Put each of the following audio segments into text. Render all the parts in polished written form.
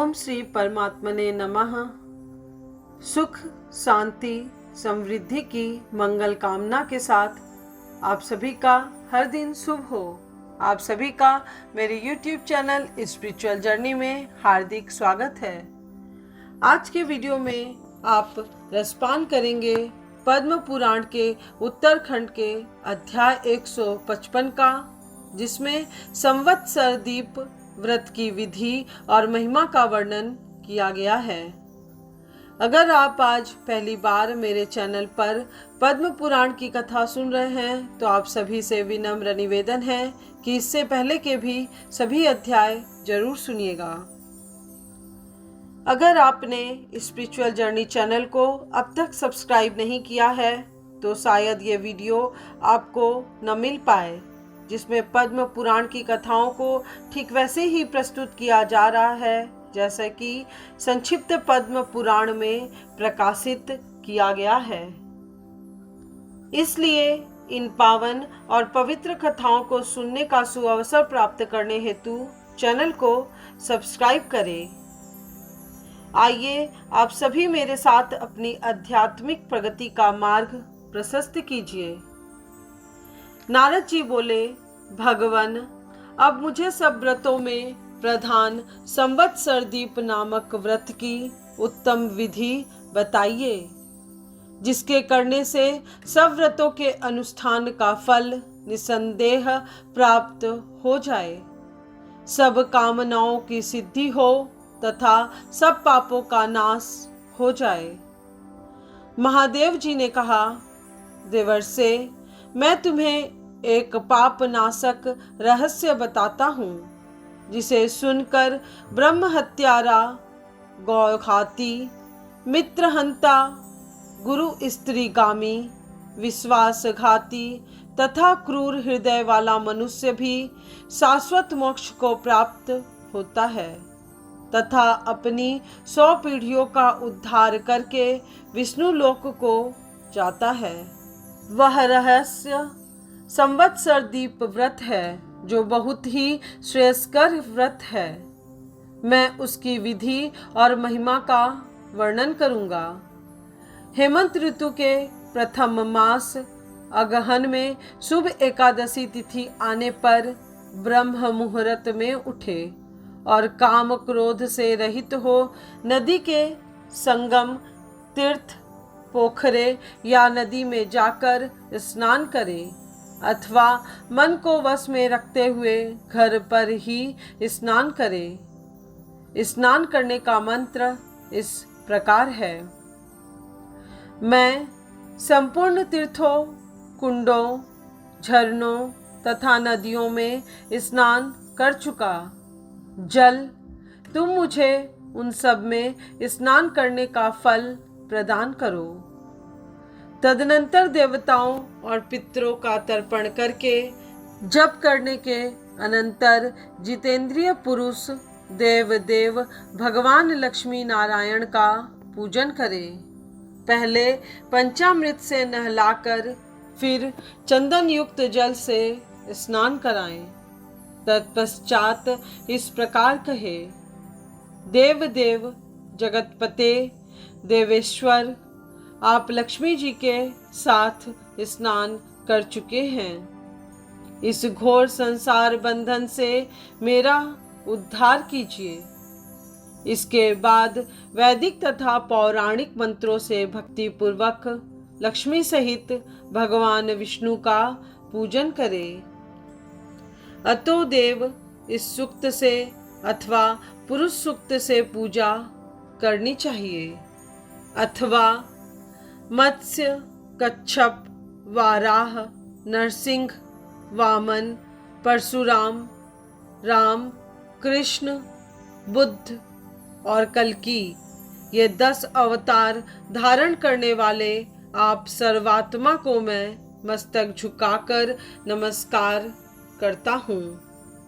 ओम श्री परमात्मने नमः। सुख शांति समृद्धि की मंगल कामना के साथ आप सभी का हर दिन शुभ हो। आप सभी का मेरे YouTube चैनल स्पिरिचुअल जर्नी में हार्दिक स्वागत है। आज के वीडियो में आप रसपान करेंगे पद्म पुराण के उत्तरखंड के अध्याय 155 का, जिसमें संवत्सर दीप व्रत की विधि और महिमा का वर्णन किया गया है। अगर आप आज पहली बार मेरे चैनल पर पद्म पुराण की कथा सुन रहे हैं तो आप सभी से विनम्र निवेदन है कि इससे पहले के भी सभी अध्याय जरूर सुनिएगा। अगर आपने स्पिरिचुअल जर्नी चैनल को अब तक सब्सक्राइब नहीं किया है तो शायद ये वीडियो आपको न मिल पाए, जिसमें पद्म पुराण की कथाओं को ठीक वैसे ही प्रस्तुत किया जा रहा है जैसा कि संक्षिप्त पद्म पुराण में प्रकाशित किया गया है। इसलिए इन पावन और पवित्र कथाओं को सुनने का सुअवसर प्राप्त करने हेतु चैनल को सब्सक्राइब करें। आइए आप सभी मेरे साथ अपनी आध्यात्मिक प्रगति का मार्ग प्रशस्त कीजिए। नारद जी बोले, भगवन, अब मुझे सब व्रतों में प्रधान संवत्सर दीप नामक व्रत की उत्तम विधि बताइए, जिसके करने से सब व्रतों के अनुष्ठान का फल निसंदेह प्राप्त हो जाए, सब कामनाओं की सिद्धि हो तथा सब पापों का नाश हो जाए। महादेव जी ने कहा, देवर्षे, मैं तुम्हें एक पाप नाशक रहस्य बताता हूँ, जिसे सुनकर ब्रह्म हत्यारा, गौघाती, मित्रहंता, गुरु स्त्रीगामी, विश्वासघाती तथा क्रूर हृदय वाला मनुष्य भी शाश्वत मोक्ष को प्राप्त होता है तथा अपनी 100 पीढ़ियों का उद्धार करके विष्णु लोक को जाता है। वह रहस्य संवत्सर दीप व्रत है, जो बहुत ही श्रेयस्कर व्रत है। मैं उसकी विधि और महिमा का वर्णन करूंगा। हेमंत ऋतु के प्रथम मास अगहन में शुभ एकादशी तिथि आने पर ब्रह्म मुहूर्त में उठे और काम क्रोध से रहित हो नदी के संगम, तीर्थ, पोखरे या नदी में जाकर स्नान करें अथवा मन को वश में रखते हुए घर पर ही स्नान करें। स्नान करने का मंत्र इस प्रकार है। मैं संपूर्ण तीर्थों, कुंडों, झरनों तथा नदियों में स्नान कर चुका। जल, तुम मुझे उन सब में स्नान करने का फल प्रदान करो। तदनंतर देवताओं और पितरों का तर्पण करके जप करने के अनंतर जितेंद्रिय पुरुष देव भगवान लक्ष्मी नारायण का पूजन करें। पहले पंचामृत से नहलाकर फिर चंदन युक्त जल से स्नान कराएं। तत्पश्चात इस प्रकार कहे, देव जगतपते देवेश्वर, आप लक्ष्मी जी के साथ स्नान कर चुके हैं। इस घोर संसार बंधन से मेरा उद्धार कीजिए। इसके बाद वैदिक तथा पौराणिक मंत्रों से भक्ति पूर्वक लक्ष्मी सहित भगवान विष्णु का पूजन करें। अतो देव इस सूक्त से अथवा पुरुष सूक्त से पूजा करनी चाहिए अथवा मत्स्य, कच्छप, वाराह, नरसिंह, वामन, परशुराम, राम, कृष्ण, बुद्ध और कल्कि, ये 10 अवतार धारण करने वाले आप सर्वात्मा को मैं मस्तक झुकाकर नमस्कार करता हूँ,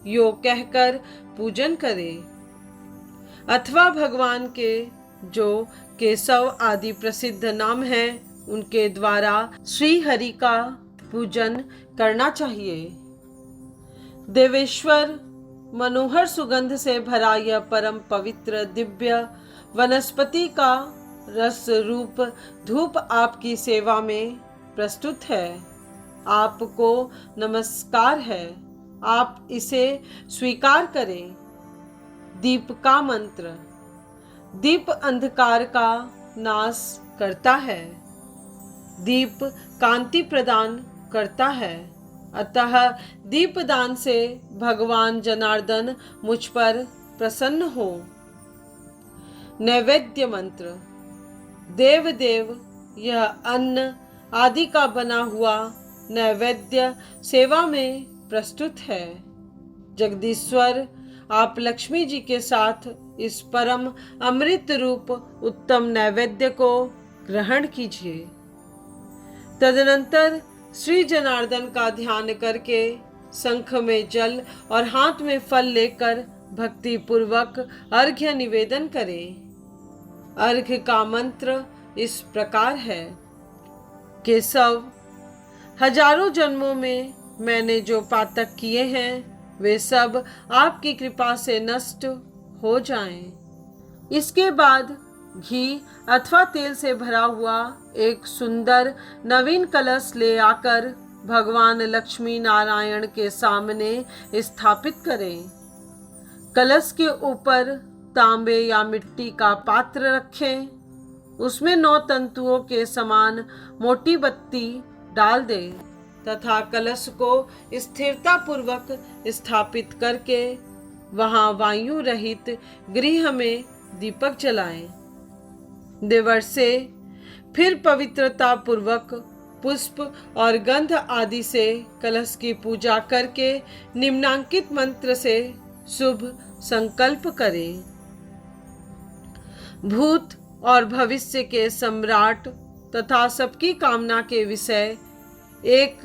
यो कहकर पूजन करें। अथवा भगवान के जो केशव आदि प्रसिद्ध नाम हैं, उनके द्वारा श्री हरि का पूजन करना चाहिए। देवेश्वर मनोहर सुगंध से भरा यह परम पवित्र दिव्य वनस्पति का रस रूप धूप आपकी सेवा में प्रस्तुत है। आपको नमस्कार है, आप इसे स्वीकार करें। दीप का मंत्र। दीप अंधकार का नाश करता है, दीप कांति प्रदान करता है, अतः दीपदान से भगवान जनार्दन मुझ पर प्रसन्न हो। नैवेद्य मंत्र। देव देव, यह अन्न आदि का बना हुआ नैवेद्य सेवा में प्रस्तुत है। जगदीश्वर, आप लक्ष्मी जी के साथ इस परम अमृत रूप उत्तम नैवेद्य को ग्रहण कीजिए। तदनंतर श्री जनार्दन का ध्यान करके शंख में जल और हाथ में फल लेकर भक्ति पूर्वक अर्घ्य निवेदन करें। अर्घ्य का मंत्र इस प्रकार है। केशव, हजारों जन्मों में मैंने जो पातक किए हैं वे सब आपकी कृपा से नष्ट हो जाएं। इसके बाद घी अथवा तेल से भरा हुआ एक सुंदर नवीन कलश ले आकर भगवान लक्ष्मी नारायण के सामने स्थापित करें। कलश के ऊपर तांबे या मिट्टी का पात्र रखें, उसमें 9 तंतुओं के समान मोटी बत्ती डाल दें तथा कलश को स्थिरता पूर्वक स्थापित करके वहां वायु रहित गृह में दीपक जलाएं। देवर्षे फिर पवित्रता पूर्वक पुष्प और गंध आदि से कलश की पूजा करके निम्नांकित मंत्र से शुभ संकल्प करें। भूत और भविष्य के सम्राट तथा सबकी कामना के विषय एक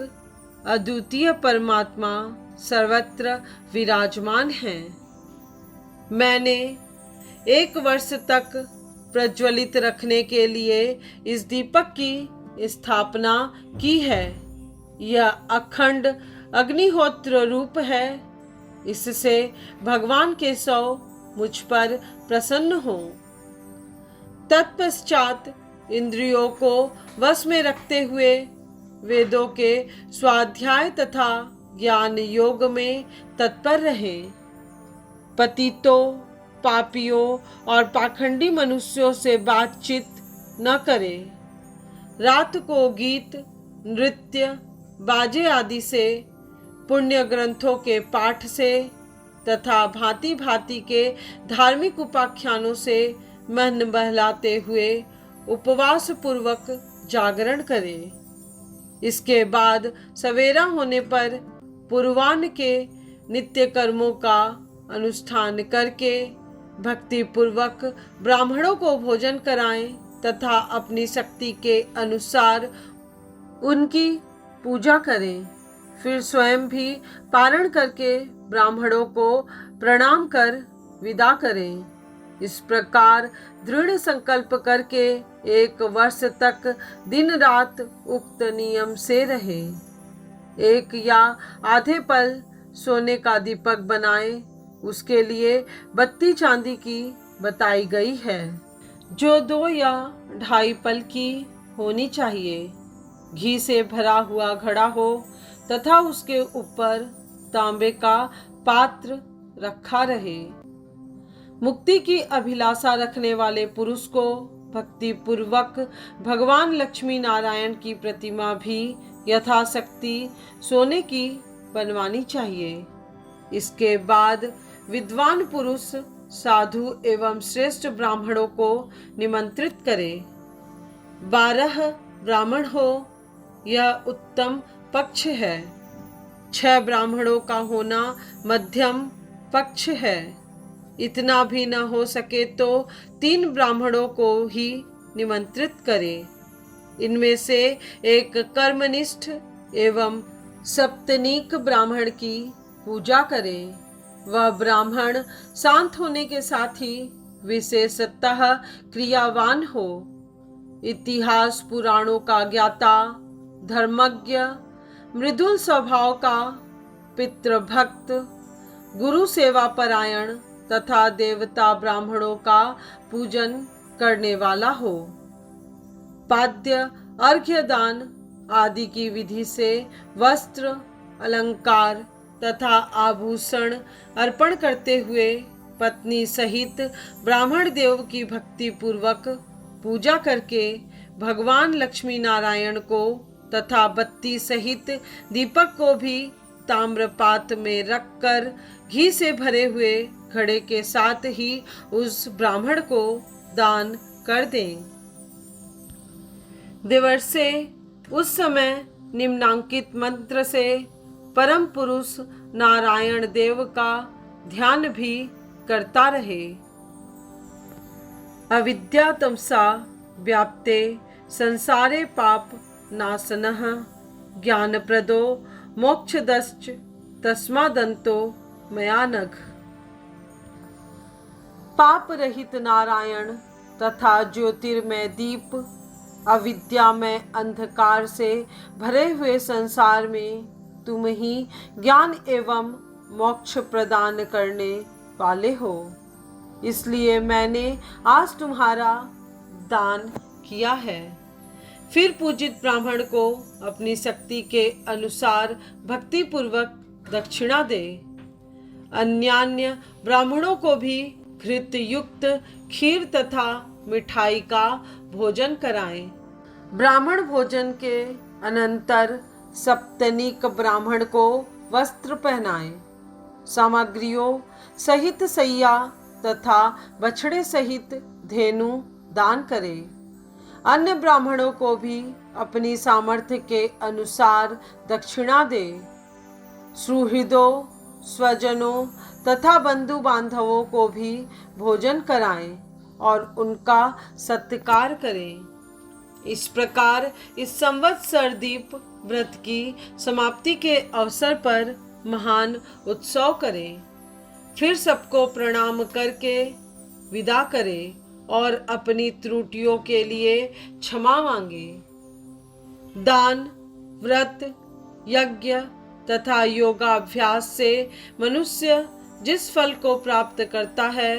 अद्वितीय परमात्मा सर्वत्र विराजमान हैं। मैंने 1 वर्ष तक प्रज्वलित रखने के लिए इस दीपक की स्थापना की है। यह अखंड अग्निहोत्र रूप है, इससे भगवान केशव मुझ पर प्रसन्न हो। तत्पश्चात इंद्रियों को वश में रखते हुए वेदों के स्वाध्याय तथा ज्ञान योग में तत्पर रहें। पतितों, पापियों और पाखंडी मनुष्यों से बातचीत न करें। रात को गीत, नृत्य, बाजे आदि से, पुण्य ग्रंथों के पाठ से तथा भांति भांति के धार्मिक उपाख्यानों से मन बहलाते हुए उपवास पूर्वक जागरण करें। इसके बाद सवेरा होने पर पूर्वाह्न के नित्य कर्मों का अनुष्ठान करके भक्ति पूर्वक ब्राह्मणों को भोजन कराएं तथा अपनी शक्ति के अनुसार उनकी पूजा करें। फिर स्वयं भी पारण करके ब्राह्मणों को प्रणाम कर विदा करें। इस प्रकार दृढ़ संकल्प करके 1 वर्ष तक दिन रात उक्त नियम से रहे। 1 या आधे पल सोने का दीपक बनाएं, उसके लिए बत्ती चांदी की बताई गई है, जो 2 या 2.5 पल की होनी चाहिए। घी से भरा हुआ घड़ा हो तथा उसके ऊपर तांबे का पात्र रखा रहे। मुक्ति की अभिलाषा रखने वाले पुरुष को भक्ति पूर्वक भगवान लक्ष्मी नारायण की प्रतिमा भी यथाशक्ति सोने की बनवानी चाहिए। इसके बाद विद्वान पुरुष साधु एवं श्रेष्ठ ब्राह्मणों को निमंत्रित करें। 12 ब्राह्मण हो, यह उत्तम पक्ष है। 6 ब्राह्मणों का होना मध्यम पक्ष है। इतना भी न हो सके तो 3 ब्राह्मणों को ही निमंत्रित करें। इनमें से एक कर्मनिष्ठ एवं सप्तनीक ब्राह्मण की पूजा करें। वह ब्राह्मण शांत होने के साथ ही विशेषतः क्रियावान हो, इतिहास पुराणों का ज्ञाता, धर्मज्ञ, मृदुल स्वभाव का, पितृभक्त, गुरु सेवा परायण तथा देवता ब्राह्मणों का पूजन करने वाला हो। पाद्य अर्घ्य दान आदि की विधि से वस्त्र, अलंकार तथा आभूषण अर्पण करते हुए पत्नी सहित ब्राह्मण देव की भक्ति पूर्वक पूजा करके भगवान लक्ष्मी नारायण को तथा बत्ती सहित दीपक को भी ताम्रपात में रखकर घी से भरे हुए घड़े के साथ ही उस ब्राह्मण को दान कर दें। दिवसे उस समय निम्नांकित मंत्र से परम पुरुष नारायण देव का ध्यान भी करता रहे। अविद्या तमसा व्याप्ते संसारे पाप नाशनः ज्ञानप्रदो मोक्षदश्च तस्मादन्तो मया नघ। पाप रहित नारायण तथा ज्योतिर्मय दीप अविद्या में अंधकार से भरे हुए संसार में तुम ही ज्ञान एवं मोक्ष प्रदान करने वाले हो, इसलिए मैंने आज तुम्हारा दान किया है। फिर पूजित ब्राह्मण को अपनी शक्ति के अनुसार भक्ति पूर्वक दक्षिणा दे। अन्यान्य ब्राह्मणों को भी घृत युक्त खीर तथा मिठाई का भोजन कराएं। ब्राह्मण भोजन के अनंतर सप्तनिक ब्राह्मण को वस्त्र पहनाएं। सामग्रियों सहित सैया तथा बछड़े सहित धेनु दान करें। अन्य ब्राह्मणों को भी अपनी सामर्थ्य के अनुसार दक्षिणा दे। सुहृदों, स्वजनों तथा बंधु बांधवों को भी भोजन कराएं और उनका सत्कार करें। इस प्रकार इस संवत्सर दीप व्रत की समाप्ति के अवसर पर महान उत्सव करें। फिर सबको प्रणाम करके विदा करें और अपनी त्रुटियों के लिए क्षमा मांगे। दान, व्रत, यज्ञ तथा योगाभ्यास से मनुष्य जिस फल को प्राप्त करता है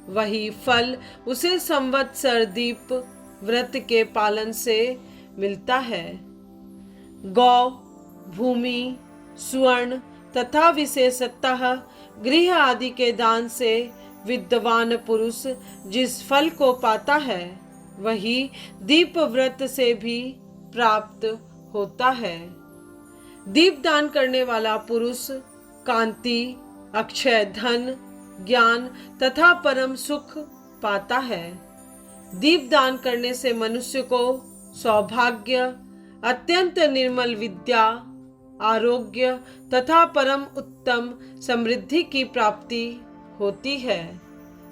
वही फल उसे संवत्सर दीप व्रत के पालन से मिलता है। गौ, भूमि, स्वर्ण तथा विशेषतः गृह आदि के दान से विद्वान पुरुष जिस फल को पाता है वही दीप व्रत से भी प्राप्त होता है। दीप दान करने वाला पुरुष कांति, अक्षय धन, ज्ञान तथा परम सुख पाता है। दीप दान करने से मनुष्य को सौभाग्य, अत्यंत निर्मल विद्या, आरोग्य तथा परम उत्तम समृद्धि की प्राप्ति होती है।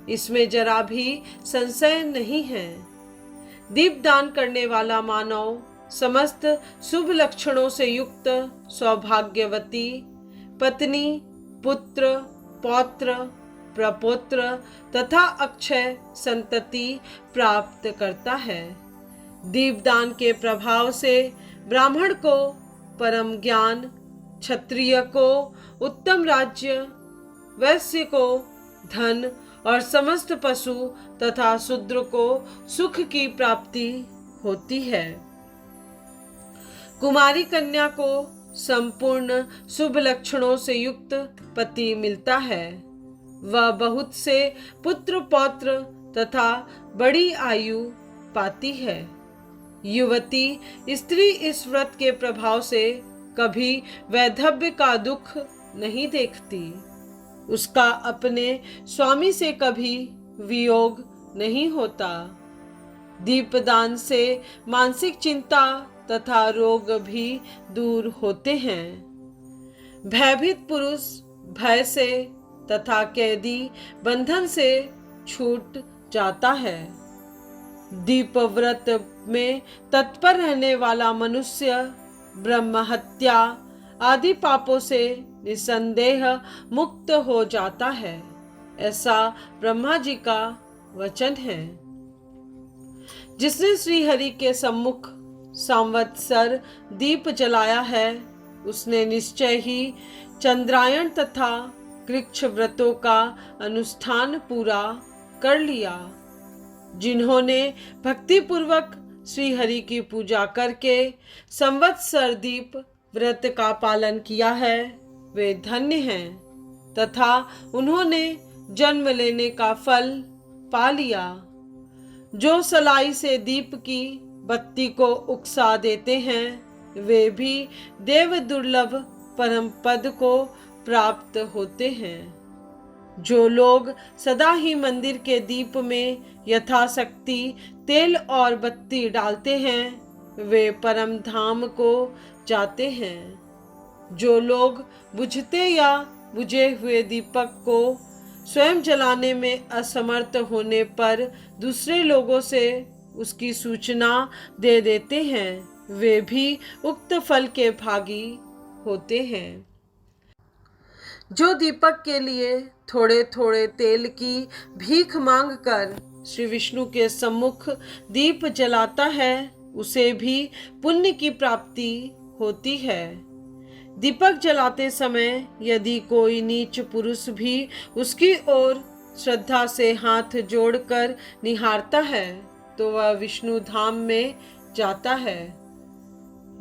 इसमें जरा भी संशय नहीं है। दीप दान करने वाला मानव समस्त शुभ लक्षणों से युक्त सौभाग्यवती पत्नी, पुत्र, पौत्र, प्रपौत्र तथा अक्षय संतति प्राप्त करता है। दीपदान के प्रभाव से ब्राह्मण को परम ज्ञान, क्षत्रिय को उत्तम राज्य, वैश्य को धन और समस्त पशु तथा शूद्र को सुख की प्राप्ति होती है। कुमारी कन्या को संपूर्ण शुभ लक्षणों से युक्त पति मिलता है। वह बहुत से पुत्र पौत्र तथा बड़ी आयु पाती है। युवती स्त्री इस व्रत के प्रभाव से कभी वैधव्य का दुख नहीं देखती। उसका अपने स्वामी से कभी वियोग नहीं होता। दीपदान से मानसिक चिंता तथा रोग भी दूर होते हैं। भयभीत पुरुष भय से तथा कैदी बंधन से छूट जाता है। दीप व्रत में तत्पर रहने वाला मनुष्य ब्रह्म हत्या आदि पापों से निसंदेह मुक्त हो जाता है, ऐसा ब्रह्मा जी का वचन है। जिसने श्री हरि के सम्मुख संवत्सर दीप जलाया है उसने निश्चय ही चंद्रायण तथा कृच्छ व्रतों का अनुष्ठान पूरा कर लिया। जिन्होंने भक्ति पूर्वक श्री हरि की पूजा करके संवत्सर दीप व्रत का पालन किया है, वे धन्य हैं तथा उन्होंने जन्म लेने का फल पा लिया। जो सलाई से दीप की बत्ती को उकसा देते हैं, वे भी देव दुर्लभ परम पद को प्राप्त होते हैं। जो लोग सदा ही मंदिर के दीप में यथाशक्ति तेल और बत्ती डालते हैं, वे परम धाम को जाते हैं। जो लोग बुझते या बुझे हुए दीपक को स्वयं जलाने में असमर्थ होने पर दूसरे लोगों से उसकी सूचना दे देते हैं, वे भी उक्त फल के भागी होते हैं। जो दीपक के लिए थोड़े थोड़े तेल की भीख मांगकर श्री विष्णु के सम्मुख दीप जलाता है, उसे भी पुण्य की प्राप्ति होती है। दीपक जलाते समय यदि कोई नीच पुरुष भी उसकी ओर श्रद्धा से हाथ जोड़कर निहारता है, तो वह विष्णु धाम में जाता है।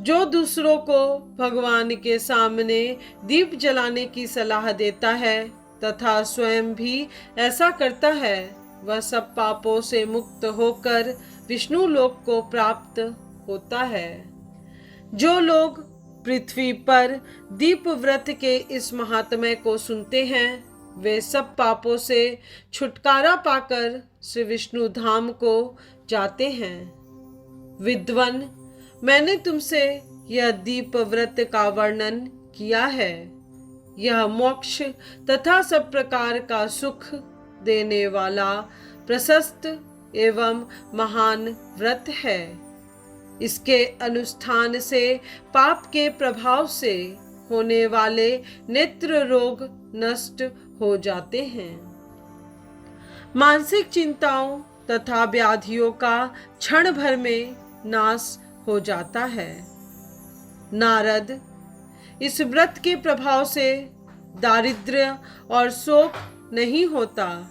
जो दूसरों को भगवान के सामने दीप जलाने की सलाह देता है तथा स्वयं भी ऐसा करता है, वह सब पापों से मुक्त होकर विष्णु लोक को प्राप्त होता है। जो लोग पृथ्वी पर दीप व्रत के इस महात्म्य को सुनते हैं, वे सब पापों से छुटकारा पाकर श्री विष्णु धाम को जाते हैं। विद्वन, मैंने तुमसे यह दीप व्रत का वर्णन किया है। यह मोक्ष तथा सब प्रकार का सुख देने वाला प्रशस्त एवं महान व्रत है। इसके अनुष्ठान से पाप के प्रभाव से होने वाले नेत्र रोग नष्ट हो जाते हैं। मानसिक चिंताओं तथा व्याधियों का क्षण भर में नाश हो जाता है। नारद, इस व्रत के प्रभाव से दारिद्र्य और शोक नहीं होता,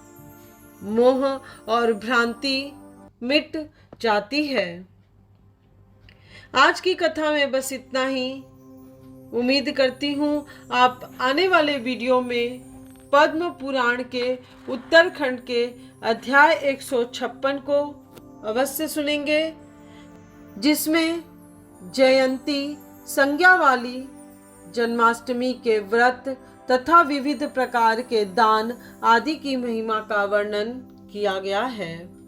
मोह और भ्रांति मिट जाती है। आज की कथा में बस इतना ही। उम्मीद करती हूँ आप आने वाले वीडियो में पद्म पुराण के उत्तरखंड के अध्याय 156 को अवश्य सुनेंगे, जिसमें जयंती संज्ञा वाली जन्माष्टमी के व्रत तथा विविध प्रकार के दान आदि की महिमा का वर्णन किया गया है।